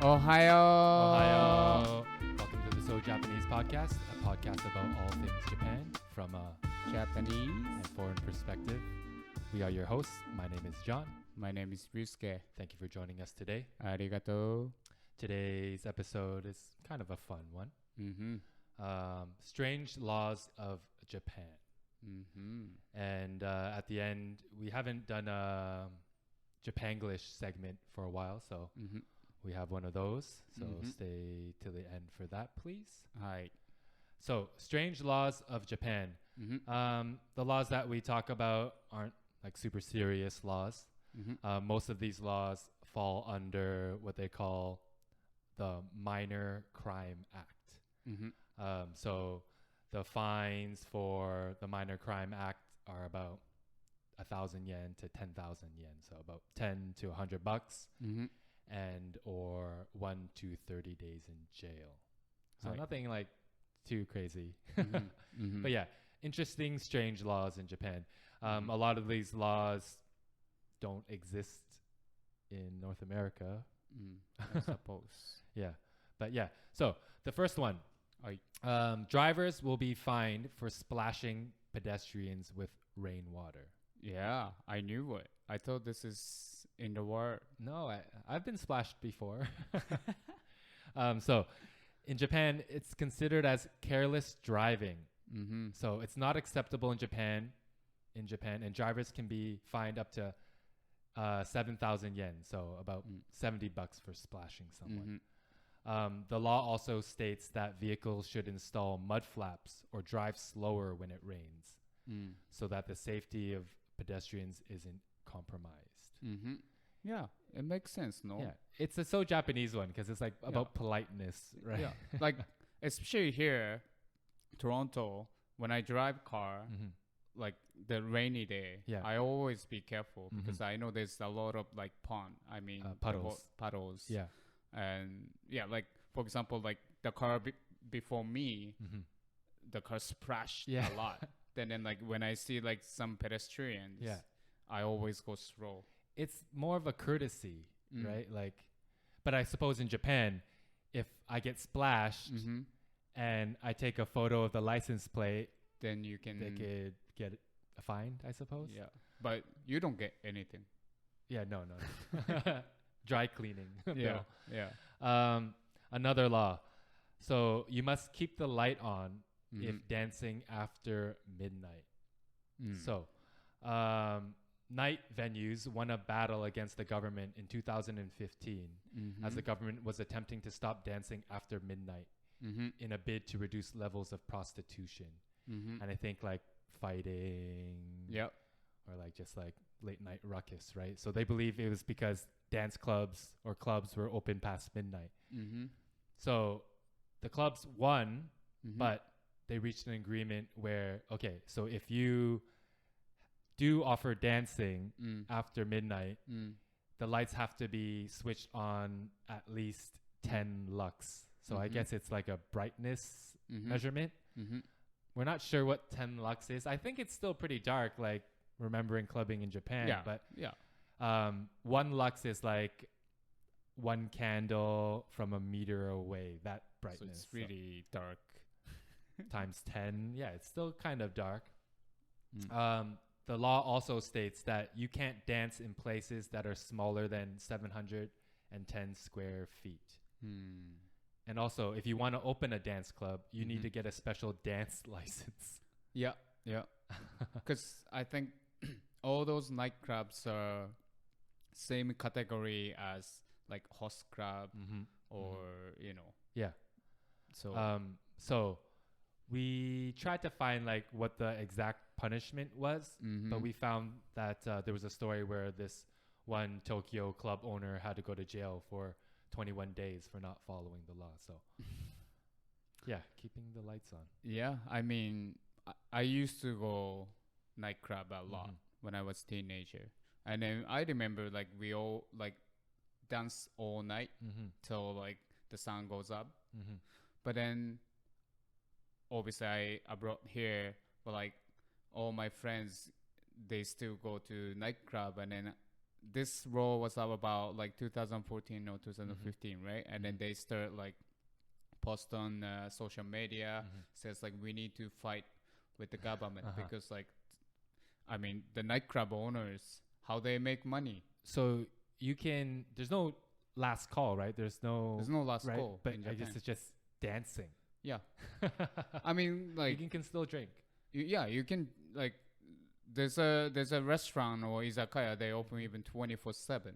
Ohayo. Welcome to the So Japanese podcast, a podcast about all things Japan from a Japanese and foreign perspective. We are your hosts. My name is John. My name is Ryusuke. Thank you for joining us today. Arigato. Today's episode is kind of a fun one. Strange laws of Japan. And at the end, we haven't done a Japanglish segment for a while, so we have one of those. So stay till the end for that, please. Hi. So, strange laws of Japan. The laws that we talk about aren't like super serious laws. Most of these laws fall under what they call the Minor Crime Act. So the fines for the Minor Crime Act are about 1,000 yen to 10,000 yen. So about 10 to 100 bucks and or 1 to 30 days in jail. So nothing like too crazy. But yeah, interesting, strange laws in Japan. A lot of these laws don't exist in North America. I suppose. Yeah. But yeah, so the first one. Drivers will be fined for splashing pedestrians with rainwater. Yeah, I knew it. I thought this is in the world. No, I've been splashed before. So in Japan, it's considered as careless driving. So it's not acceptable in Japan, and drivers can be fined up to 7,000 yen, so about 70 bucks for splashing someone. The law also states that vehicles should install mud flaps or drive slower when it rains so that the safety of pedestrians isn't compromised. Yeah, it makes sense, no? Yeah, it's a so Japanese one because it's like about politeness, right? Yeah, like especially here, Toronto, when I drive car, like the rainy day, I always be careful because I know there's a lot of like puddles. Yeah. And yeah, like for example, like the car before me, the car splashed a lot. Then like when I see like some pedestrians, I always go slow. It's more of a courtesy, right? Like, but I suppose in Japan, if I get splashed and I take a photo of the license plate, then they could get fined, I suppose. Yeah, but you don't get anything. Yeah, no. Dry cleaning. Yeah. Another law. So you must keep the light on if dancing after midnight. So night venues won a battle against the government in 2015 as the government was attempting to stop dancing after midnight in a bid to reduce levels of prostitution. And I think like fighting or like just like late night ruckus, right? So they believe it was because dance clubs or clubs were open past midnight. So the clubs won, but they reached an agreement where, okay, so if you do offer dancing after midnight, the lights have to be switched on at least 10 lux. So I guess it's like a brightness measurement. We're not sure what 10 lux is. I think it's still pretty dark, like remembering clubbing in Japan. But 1 lux is like 1 candle from a meter away, that brightness. So it's really dark. Times 10. Yeah, it's still kind of dark. The law also states that you can't dance in places that are smaller than 710 square feet. And also, if you want to open a dance club, you need to get a special dance license. Yeah. Because I think all those nightclubs are same category as like host club or, you know. Yeah. So we tried to find like what the exact punishment was, but we found that there was a story where this one Tokyo club owner had to go to jail for 21 days for not following the law. So yeah, keeping the lights on. Yeah, I mean, I used to go nightclub a lot when I was teenager. And then I remember like we all like dance all night till like the sun goes up. But then obviously I brought here, but like all my friends, they still go to nightclub, and then this law was all about like 2014 or 2015, right? And then they start like post on social media, says like we need to fight with the government because like, I mean, the nightclub owners, how they make money. So you can, there's no last call, right? There's no last call. But I guess it's just dancing. Yeah. I mean, like you can still drink. You can like there's a restaurant or izakaya, they open even 24/7.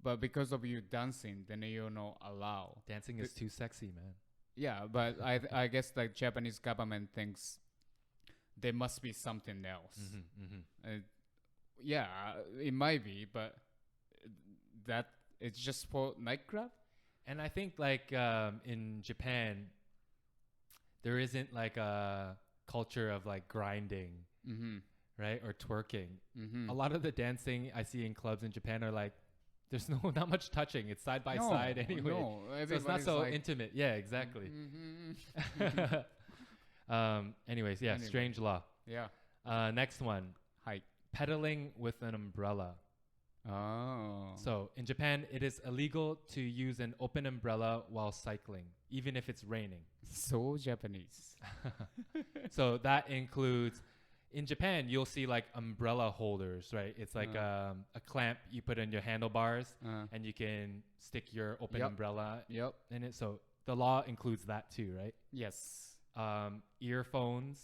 But because of you dancing, then you're not allowed. Dancing is too sexy, man. Yeah, but I guess like Japanese government thinks there must be something else. Yeah, it might be, but that it's just for nightclub. And I think like in Japan, there isn't like a culture of like grinding, right? Or twerking. A lot of the dancing I see in clubs in Japan are like, there's not much touching. It's side by side anyway. No, so it's not so like intimate. Yeah, exactly. Anyways, yeah, Anyway. strange law. Yeah. Next one. Hi. Pedaling with an umbrella. Oh. So in Japan, it is illegal to use an open umbrella while cycling, even if it's raining. So Japanese. So that includes, in Japan, you'll see like umbrella holders, right? It's like a clamp you put in your handlebars and you can stick your open umbrella in it. So the law includes that too, right? Yes. Earphones,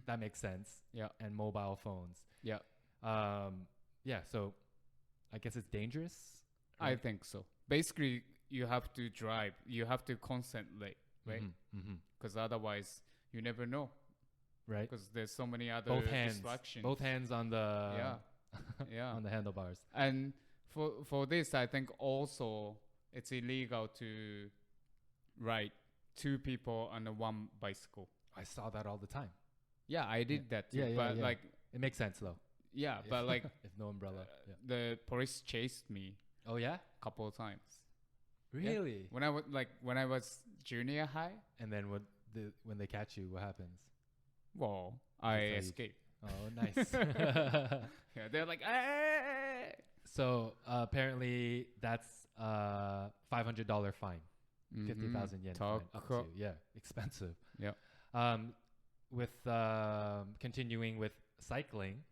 that makes sense. Yeah. And mobile phones. Yeah. Yeah, so I guess it's dangerous. I Right? think so. Basically, you have to drive. You have to concentrate, right? Because otherwise, you never know. Right. Because there's so many other Both hands. distractions. Both hands on the Yeah. on the handlebars. And for this, I think also it's illegal to ride two people on one bicycle. I saw that all the time. Yeah, I did that too. Yeah, yeah, but yeah. like, It makes sense though. yeah, but like if no umbrella. the police chased me Oh yeah? a couple of times. Really? When I was junior high, And then when they catch you, what happens? well, I That's how you- escaped. Oh, nice. Yeah, they're like, hey! So apparently that's $500 fine, 50,000 yen fine up to. Yeah, expensive. Yep. With continuing with cycling,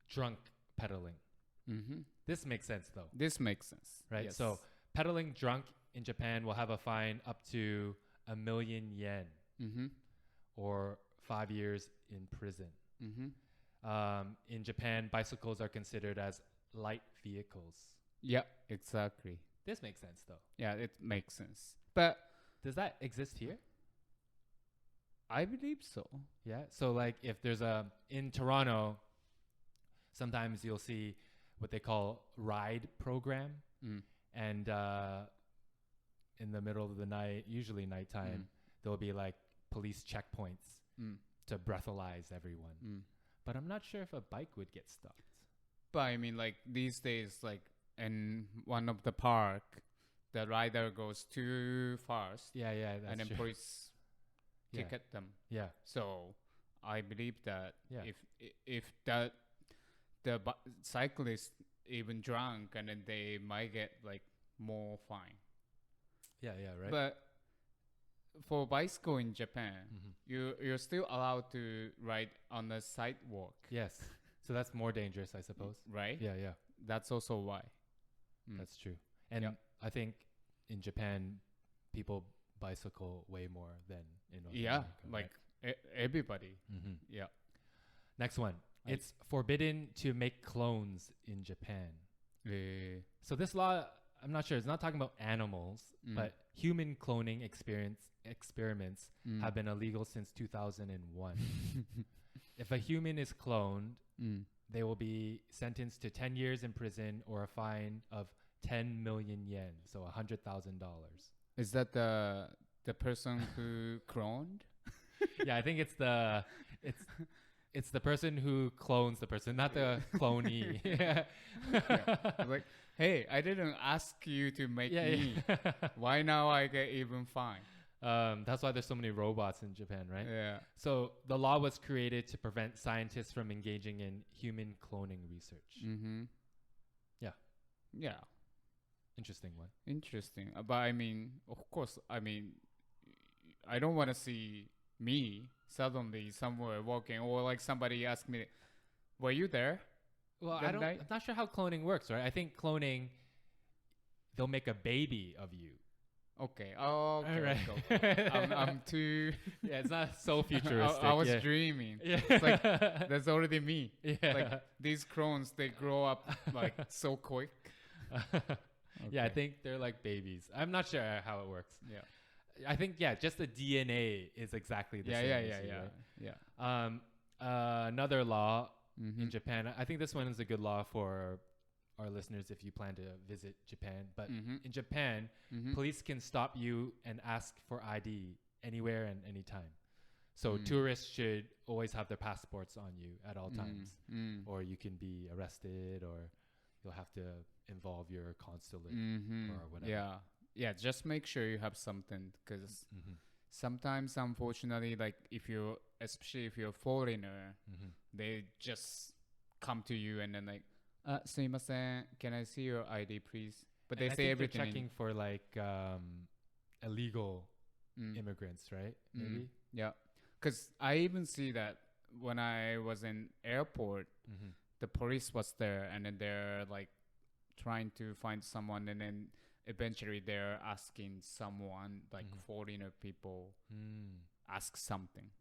drunk pedaling. This makes sense though, This makes sense, right? Yes. So pedaling drunk in Japan will have a fine up to 1,000,000 yen or 5 years in prison. In Japan, bicycles are considered as light vehicles. Yeah, exactly. This makes sense though. Yeah, it makes sense. But Does that exist here? I believe so. Yeah. So like if there's in Toronto, sometimes you'll see what they call ride program. And in the middle of the night, usually nighttime, there'll be like police checkpoints to breathalyze everyone. But I'm not sure if a bike would get stopped. But I mean, like these days, like in one of the park, the rider goes too fast, Yeah, that's and then true. police Yeah. ticket them. Yeah. So I believe that Yeah. if that the cyclist even drunk, and then they might get like more fine. Yeah, right. But for bicycle in Japan, you're still allowed to ride on the sidewalk, Yes. So that's more dangerous, I suppose. right? Yeah. That's also why. That's true. And Yeah. I think in Japan, people bicycle way more than in North Yeah, America, like everybody. right? Yeah. Next one. Right. It's forbidden to make clones in Japan. So this law, I'm not sure. It's not talking about animals, but human cloning experiments have been illegal since 2001. If a human is cloned, they will be sentenced to 10 years in prison or a fine of 10 million yen, so $100,000. Is that the person who cloned? Yeah, I think it's the person who clones the person, not the clonee. Yeah. Like, hey, I didn't ask you to make me. Yeah. Why now I get even fine? That's why there's so many robots in Japan, right? Yeah. So the law was created to prevent scientists from engaging in human cloning research. Yeah. Interesting one. Interesting. But I mean, of course, I mean, I don't want to see me suddenly somewhere walking, or like somebody ask me, "Were you there?" Well, that I'm night? not sure how cloning works, right? I think cloning, they'll make a baby of you. Okay. Oh, okay. Right. Okay. I'm too. Yeah, it's not so futuristic. I was yeah. dreaming. Yeah. It's like that's already me. Yeah. Like these clones, they grow up like so quick. Yeah, I Okay. think they're like babies. I'm not sure how it works. Yeah. I think just the DNA is exactly the Yeah. same. Yeah. as Yeah. you, Yeah. right? Yeah. Another law in Mm-hmm. Japan. I think this one is a good law for our listeners if you plan to visit Japan. But Mm-hmm. in Japan, Mm-hmm. police can stop you and ask for ID anywhere and anytime. So Mm. tourists should always have their passports on you at all times, Mm. or you can be arrested, or you'll have to involve your consulate Mm-hmm. or whatever. Yeah. Yeah. Just make sure you have something, because Mm-hmm. sometimes, unfortunately, like especially if you're a foreigner, Mm-hmm. they just come to you and then like, すいません, can I see your ID, please? But they I say think everything. they're checking for like illegal Mm. immigrants, right? Mm. Maybe. Yeah. Because I even see that when I was in airport, Mm-hmm. the police was there, and then they're like trying to find someone, and then eventually they're asking someone, like Mhm. foreigner people, Mm. ask something.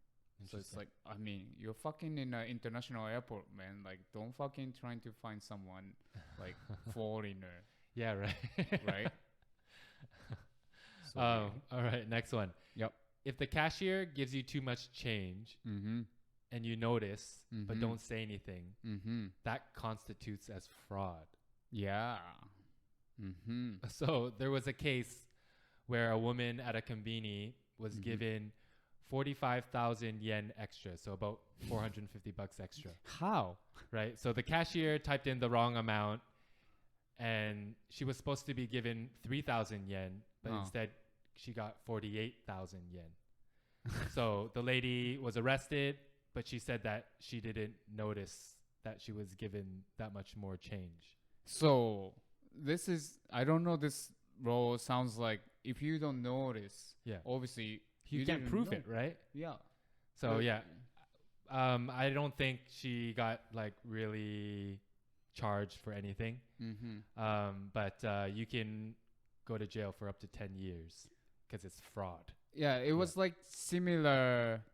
So it's Interesting. like, I mean, you're fucking in an international airport, man. Like, don't fucking trying to find someone like foreigner, Yeah, right. right? So, All right, next one. Yep. If the cashier gives you too much change Mm-hmm. and you notice but Mhm. don't say anything, Mm-hmm. that constitutes as fraud. Yeah. Mm-hmm. So there was a case where a woman at a conveni was Mhm. given 45,000 yen extra, so about $450 extra, How? right? So the cashier typed in the wrong amount, and she was supposed to be given 3,000 yen, but Oh. instead she got 48,000 yen. So the lady was arrested, but she said that she didn't notice that she was given that much more change. So this is, I don't know, this role sounds like if you don't notice, Yeah. obviously You can't didn't prove know. it, right? Yeah. So But- yeah, I don't think she got like really charged for anything. Mm-hmm. But you can go to jail for up to 10 years because it's fraud. Yeah, it was like similar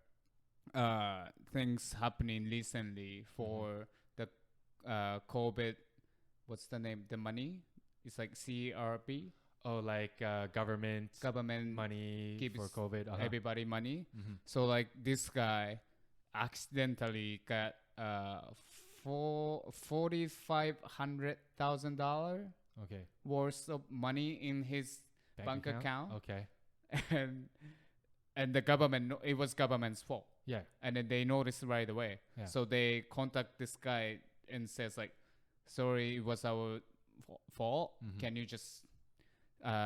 things happening recently for the COVID. What's the name? The money? It's like CRB, Oh, like government government money gives for COVID. Uh-huh. everybody money. Mhm. So like this guy accidentally got $4,500,000 Okay. worth of money in his bank account. Okay. and the government, it was government's fault, Yeah. and then they noticed right away. Yeah. So they contact this guy and says like, sorry, it was our fault. Mhm. Can you just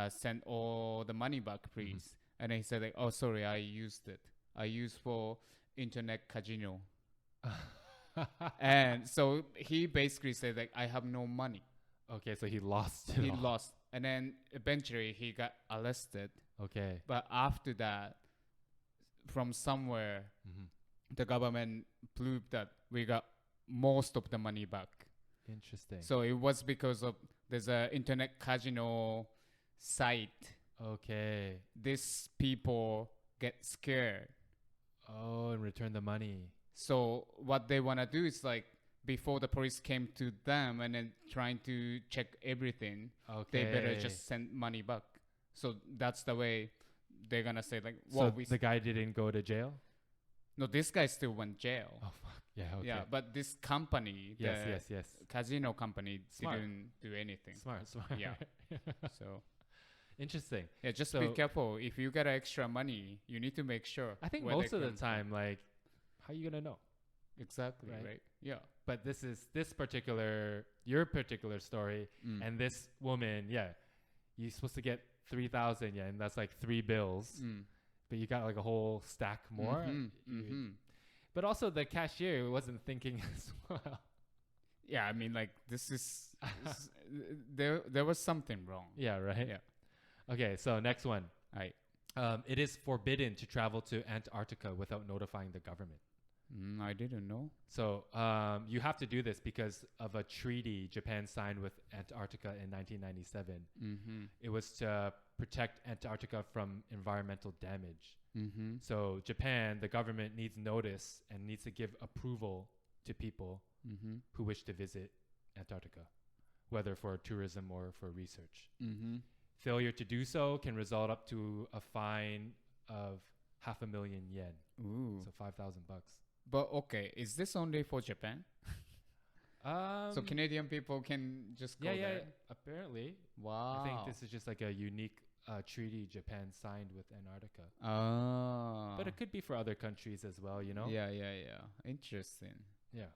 send all the money back, please? And he said like, oh, sorry, I used it. I used for internet casino. And so he basically said like, I have no money. Okay, so he lost it He all. lost, and then eventually he got arrested. Okay. But after that, from somewhere, Mhm. the government proved that we got most of the money back. Interesting. So it was because of there's a internet casino site. Okay. These people get scared. Oh, and return the money. So what they want to do is like, before the police came to them and then trying to check everything, Okay. they better just send money back. So that's the way they're gonna say like, So well, the guy didn't go to jail? no, this guy still went jail. Oh, fuck. Yeah, okay. Yeah, but this company, the Yes. casino company, Smart. didn't do anything. Smart. Yeah. So Interesting. yeah, just be So- careful. If you get extra money, you need to make sure. I think where most they of the come from. time, like, how you gonna know? Exactly. Right? Right. Yeah. But your particular story, Mm. and this woman, yeah, you're supposed to get 3,000 yen. That's like 3 bills, but you got like a whole stack more. Mhm, You- mhm. But also the cashier wasn't thinking as well. Yeah, I mean, like, this is there was something wrong. Yeah, right? Yeah. Okay, so next one. Right. It is forbidden to travel to Antarctica without notifying the government. I didn't know. So you have to do this because of a treaty Japan signed with Antarctica in 1997. It was to protect Antarctica from environmental damage. So Japan, the government needs notice and needs to give approval to people who wish to visit Antarctica, whether for tourism or for research. Failure to do so can result up to a fine of 500,000 yen. Ooh. So $5,000. But okay, is this only for Japan? So Canadian people can just go there? Yeah, apparently. Wow. I think this is just like a unique treaty Japan signed with Antarctica. But it could be for other countries as well, you know? Yeah. Interesting. Yeah.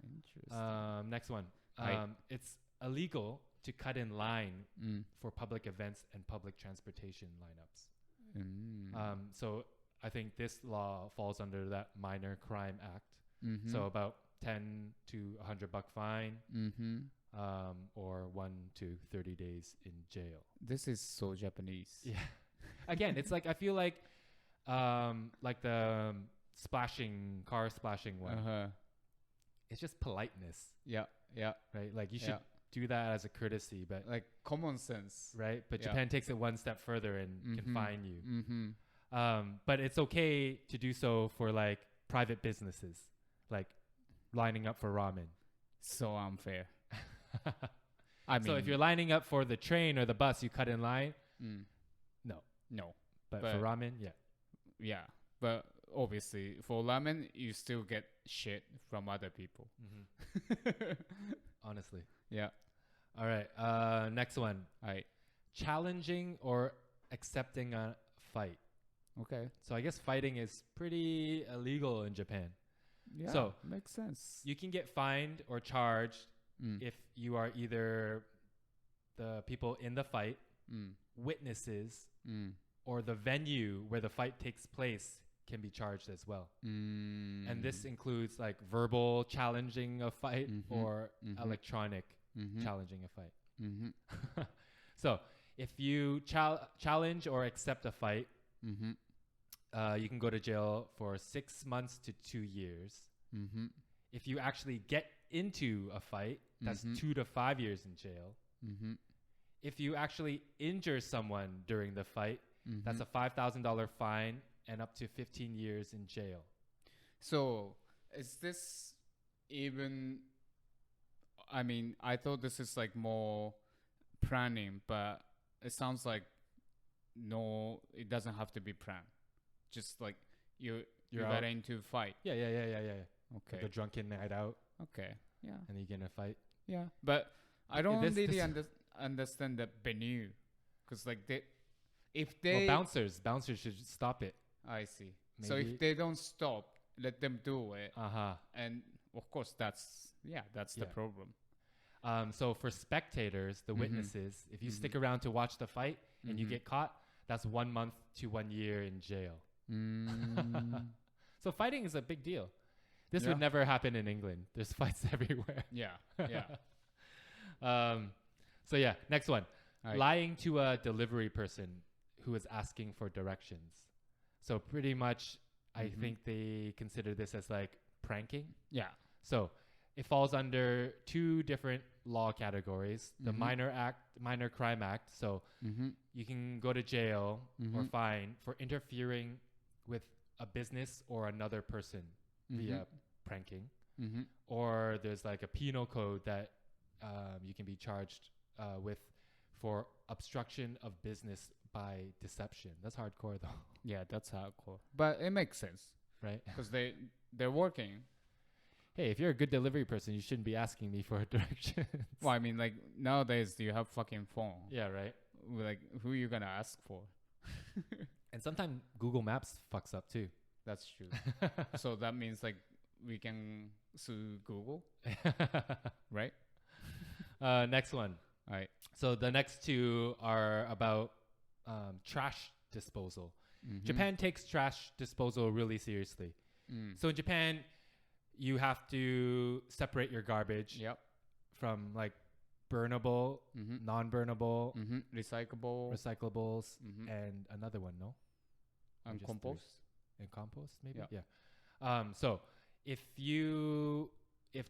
Interesting. Next one. It's illegal to cut in line for public events and public transportation lineups. So I think this law falls under that Minor Crime Act. So about 10 to $100 fine, or 1 to 30 days in jail. This is so Japanese. Yeah. Again, it's like I feel like the car splashing one. It's just politeness. Yeah. Right? Like you should do that as a courtesy, but like common sense. Right? But Japan takes it one step further and can fine you. But it's okay to do so for like private businesses, like lining up for ramen. So unfair. So if you're lining up for the train or the bus, you cut in line. No. But for ramen, yeah. But obviously, for ramen, you still get shit from other people. Honestly. Yeah. All right. Next one. All right. Challenging or accepting a fight. Okay. So I guess fighting is pretty illegal in Japan. Yeah. So makes sense. You can get fined or charged if you are either the people in the fight, witnesses, or the venue where the fight takes place can be charged as well. And this includes like verbal challenging a fight or electronic challenging a fight. So if you challenge or accept a fight, you can go to jail for 6 months to 2 years. If you actually get into a fight, that's 2 to 5 years in jail. If you actually injure someone during the fight, that's a $5,000 fine and up to 15 years in jail. So is this even... I mean, I thought this is like more planning, but it sounds like no, it doesn't have to be planned. Just like you got into a fight. Yeah. Okay. Like a drunken night out. Okay. Yeah. And you get in a fight. Yeah. But I don't really understand the venue. Because like if they... Well, bouncers should stop it. I see. Maybe. So if they don't stop, let them do it. And of course that's the problem. So for spectators, the witnesses, if you stick around to watch the fight and you get caught, that's 1 month to 1 year in jail. So fighting is a big deal. This would never happen in England. There's fights everywhere. Yeah. So yeah, next one. Right. Lying to a delivery person who is asking for directions. So pretty much, I think they consider this as like pranking. Yeah. So it falls under 2 different law categories. The Minor Crime Act. So you can go to jail or fine for interfering with a business or another person via pranking. Or there's like a penal code that you can be charged with for obstruction of business by deception. That's hardcore though. Yeah, that's hardcore. But it makes sense. Right? Because they're working. Hey, if you're a good delivery person, you shouldn't be asking me for directions. Well, I mean, like, nowadays, you have fucking phone. Yeah, right? Like, who are you going to ask for? And sometimes Google Maps fucks up, too. That's true. So that means, like, we can sue Google? Right? Next one. All right. So the next 2 are about trash disposal. Japan takes trash disposal really seriously. So in Japan... You have to separate your garbage. Yep. from like burnable, non-burnable, recyclables, and another one, no? And compost. And compost, maybe? Yeah. So if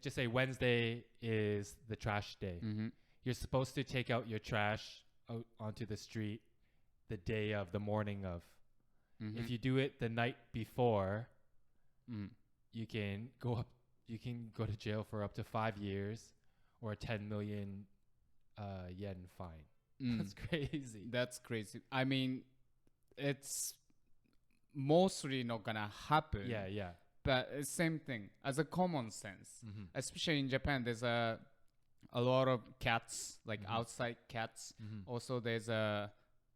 just say Wednesday is the trash day, you're supposed to take out your trash out onto the street the day of, the morning of. If you do it the night before, you can go to jail for up to 5 years or a 10 million yen fine. That's crazy. That's crazy. I mean, it's mostly not gonna happen. Yeah. But it's same thing as a common sense. Especially in Japan, there's a lot of cats, like outside cats. Also, there's a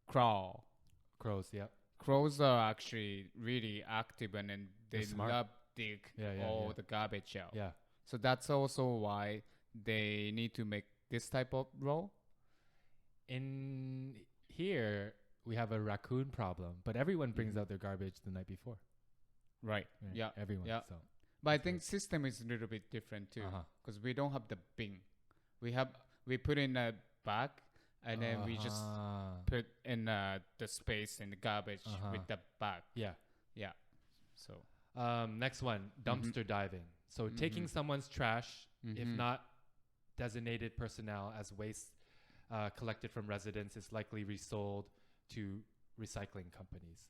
crows. Yeah. Crows are actually really active, and then they love dig all the garbage out. Yeah. So that's also why they need to make this type of law. In here, we have a raccoon problem, but everyone brings out their garbage the night before. Right. Yeah. Everyone. Yeah. So. But I think system is a little bit different too, because we don't have the bin. We put in a bag, and then we just put in the space in the garbage with the bag. Yeah. Yeah. So. Next one, dumpster diving. So taking someone's trash, if not designated personnel, as waste collected from residents, is likely resold to recycling companies.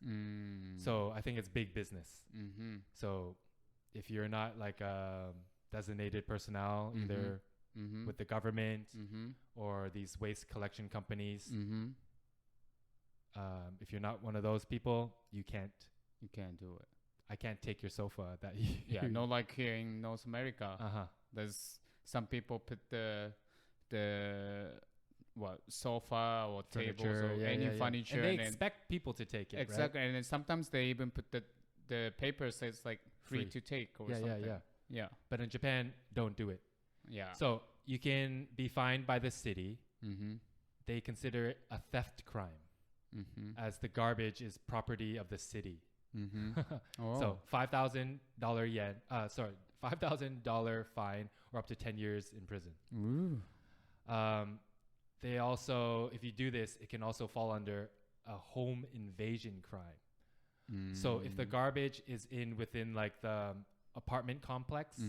So I think it's big business. So if you're not like designated personnel, either with the government or these waste collection companies, if you're not one of those people, you can't do it. I can't take your sofa that you yeah, no, like here in North America, there's some people put the sofa or tables or any furniture, and they expect people to take it. Exactly, right? And then sometimes they even put the paper says like free to take or something. Yeah. But in Japan, don't do it. Yeah. So you can be fined by the city. They consider it a theft crime, as the garbage is property of the city. So $5,000 fine or up to 10 years in prison. They also, if you do this, it can also fall under a home invasion crime. So if the garbage is within like the apartment complex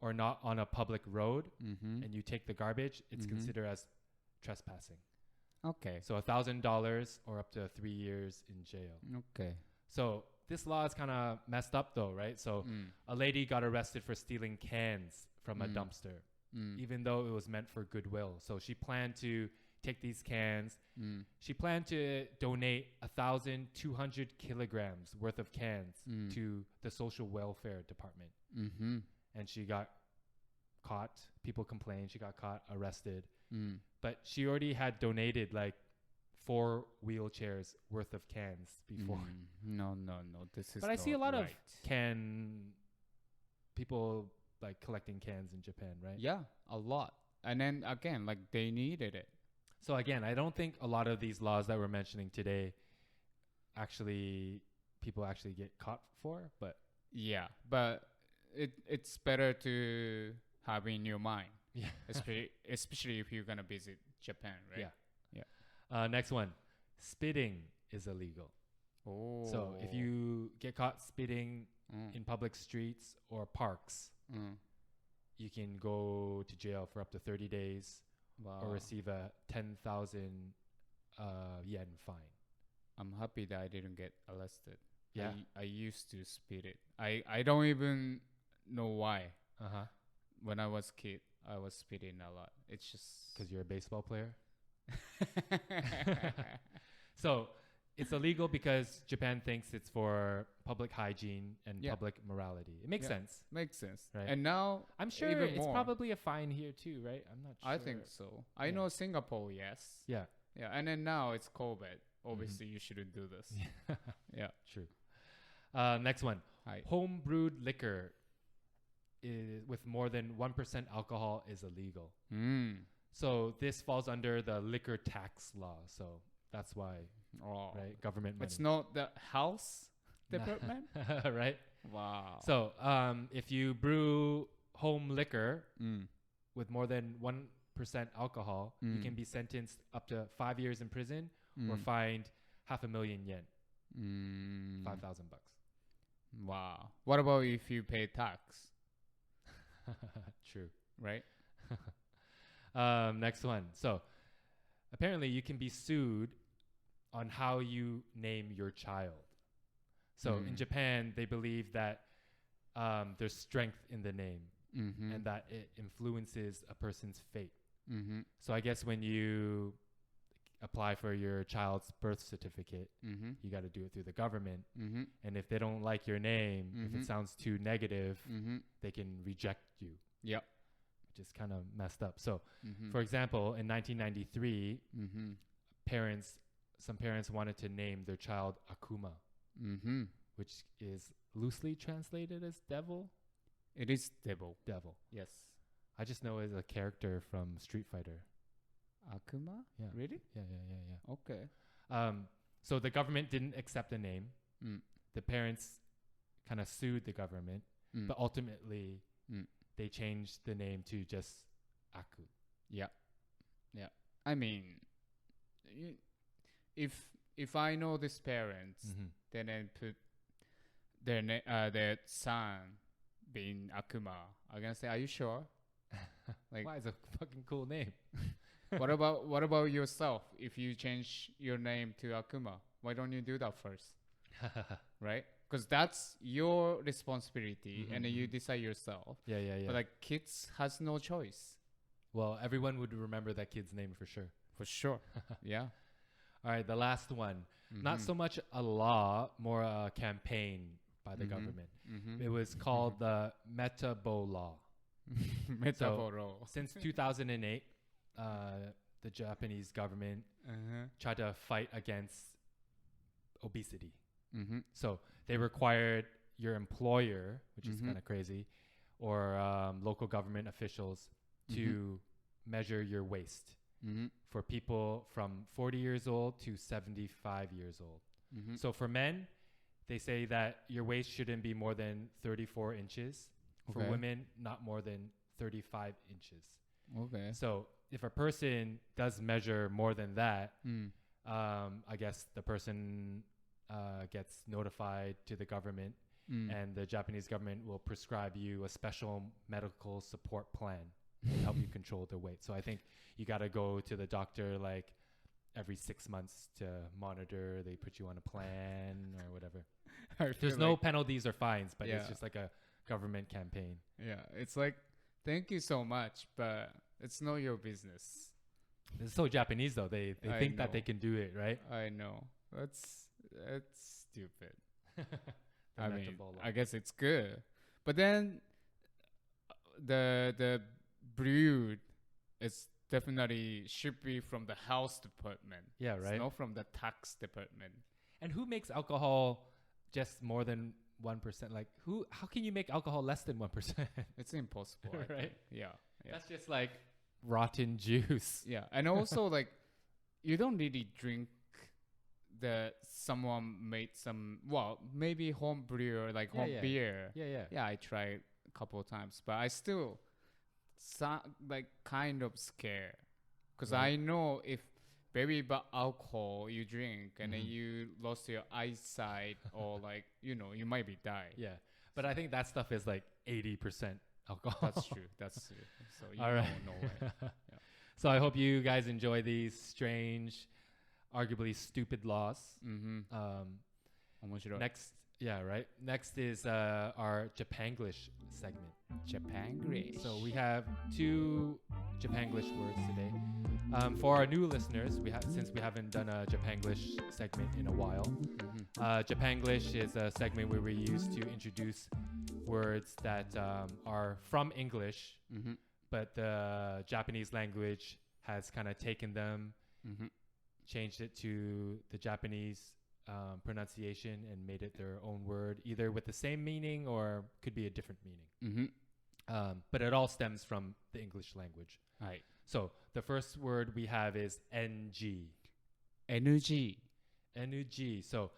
or not on a public road, and you take the garbage, it's considered as trespassing. Okay. So $1,000 or up to 3 years in jail. Okay. So this law is kind of messed up though, right? So a lady got arrested for stealing cans from a dumpster, even though it was meant for goodwill. So she planned to take these cans. She planned to donate 1,200 kilograms worth of cans to the social welfare department. And she got caught. People complained. She got caught, arrested. But she already had donated like 4 wheelchairs worth of cans before. No. This is. But I see a lot of people like collecting cans in Japan, right? Yeah, a lot. And then again, like they needed it. So again, I don't think a lot of these laws that we're mentioning today people actually get caught for, but yeah, but it's better to have in your mind. Yeah. especially if you're gonna visit Japan, right? Yeah. Next one, spitting is illegal. Oh. So if you get caught spitting in public streets or parks, you can go to jail for up to 30 days or receive a 10,000 yen fine. I'm happy that I didn't get arrested. Yeah. I used to spit it. I don't even know why. When I was a kid, I was spitting a lot. It's just because you're a baseball player. So it's illegal because Japan thinks it's for public hygiene and public morality. It makes sense. Makes sense. Right. And now I'm sure it's probably a fine here too, right? I'm not sure. I think so. I know Singapore, yes. Yeah. Yeah. And then now it's COVID. Obviously, you shouldn't do this. Yeah. True. Next one. Home brewed liquor with more than 1% alcohol is illegal. So this falls under the liquor tax law. So that's why, right? Government money. It's not the house department, right? Wow. So if you brew home liquor, with more than 1% alcohol, you can be sentenced up to 5 years in prison or fined 500,000 yen, 5,000 bucks. Wow. What about if you pay tax? True. Right? Next one. So apparently you can be sued on how you name your child. So in Japan, they believe that there's strength in the name and that it influences a person's fate. So I guess when you apply for your child's birth certificate, you got to do it through the government. And if they don't like your name, if it sounds too negative, they can reject you. Yep. Which is kind of messed up. So, for example, in 1993, some parents wanted to name their child Akuma, which is loosely translated as devil. It is devil. Devil. Yes. I just know it as a character from Street Fighter. Akuma? Yeah. Really? Yeah. Okay. So the government didn't accept the name. The parents kind of sued the government, but ultimately they changed the name to just Aku. Yeah. I mean, if I know these parents, then I put their son being Akuma, I'm gonna say, "Are you sure?" Like, why is a fucking cool name? What about yourself? If you change your name to Akuma, why don't you do that first? Right? Because that's your responsibility, and you decide yourself. Yeah. But like kids has no choice. Well, everyone would remember that kid's name for sure. For sure. Yeah. All right, the last one. Not so much a law, more a campaign by the government. It was called the Metabo Law. Metabo. Since 2008, the Japanese government tried to fight against obesity. So they required your employer, which is kind of crazy, or local government officials to measure your waist for people from 40 years old to 75 years old. So for men, they say that your waist shouldn't be more than 34 inches. For women, not more than 35 inches. Okay. So if a person does measure more than that, I guess the person gets notified to the government, and the Japanese government will prescribe you a special medical support plan to help you control the weight. So I think you got to go to the doctor like every 6 months to monitor. They put you on a plan or whatever. There's no penalties or fines, but it's just like a government campaign. Yeah, it's like, thank you so much, but it's not your business. It's so Japanese though. They think that they can do it, right? I know. That's stupid. I mean, I guess it's good, but then the brood is definitely should be from the house department. Yeah, right. It's not from the tax department. And who makes alcohol just more than 1%? Like how can you make alcohol less than 1%? It's impossible, I right? think. Yeah. That's just like rotten juice. Yeah, and also like you don't really drink someone made some, well, maybe home brew or like home beer. Yeah, I tried a couple of times, but I still like kind of scared because I know if very bad alcohol you drink and then you lost your eyesight or like you might be die. Yeah, but I think that stuff is like 80% alcohol. That's true. So you all right. No way. Yeah. So I hope you guys enjoy these strange, arguably stupid laws. Next is our Japanglish segment. Japanglish. So we have 2 Japanglish words today. For our new listeners, since we haven't done a Japanglish segment in a while, Japanglish is a segment where we use to introduce words that are from English, but the Japanese language has kind of taken them, changed it to the Japanese pronunciation and made it their own word, either with the same meaning or could be a different meaning. But it all stems from the English language. Right. So the first word we have is NG. NG. So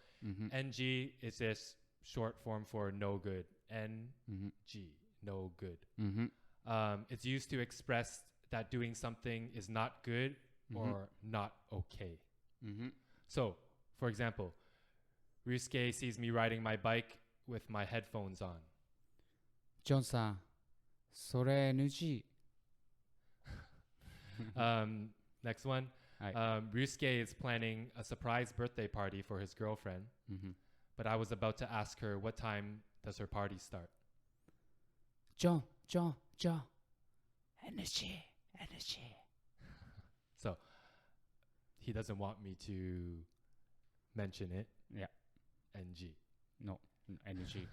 NG is just short form for no good. NG, no good. It's used to express that doing something is not good or not okay. So, for example, Ryusuke sees me riding my bike with my headphones on. ジョンさん、それ NG。Next one. Ryusuke is planning a surprise birthday party for his girlfriend, but I was about to ask her what time does her party start. ジョン、NG。So, he doesn't want me to mention it. Yeah. NG. No, NG.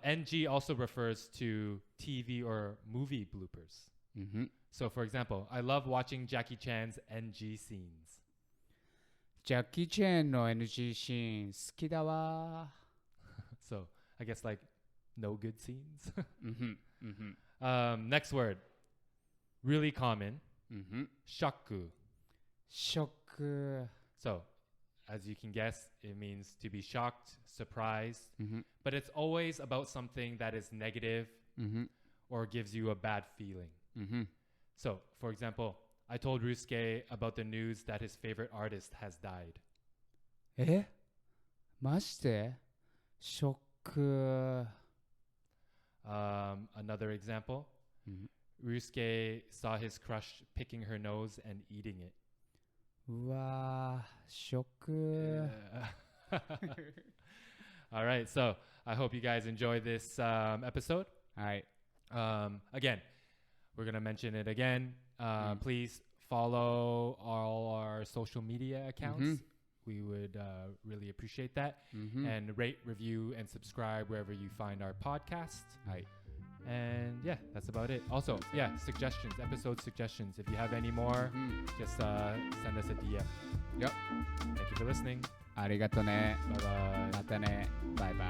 NG also refers to TV or movie bloopers. So, for example, I love watching Jackie Chan's NG scenes. ジャッキー・チェンの NG シーン好きだわ。So, I guess like no good scenes. Next word. Really common. Shoku. ショック。 So, as you can guess, it means to be shocked, surprised, but it's always about something that is negative or gives you a bad feeling. So, for example, I told Ryusuke about the news that his favorite artist has died. え？マジで？ショック。Another example, Ryusuke saw his crush picking her nose and eating it. うわー、ショック。All right, so I hope you guys enjoy this episode. はい。Again, we're going to mention it again. Please follow all our social media accounts. We would really appreciate that. And rate, review, and subscribe wherever you find our podcast. はい。And yeah, that's about it. Also, yeah, suggestions, episode suggestions. If you have any more, just send us a DM. Yep. Thank you for listening. ありがとね。 Bye bye. またね。バイバイ。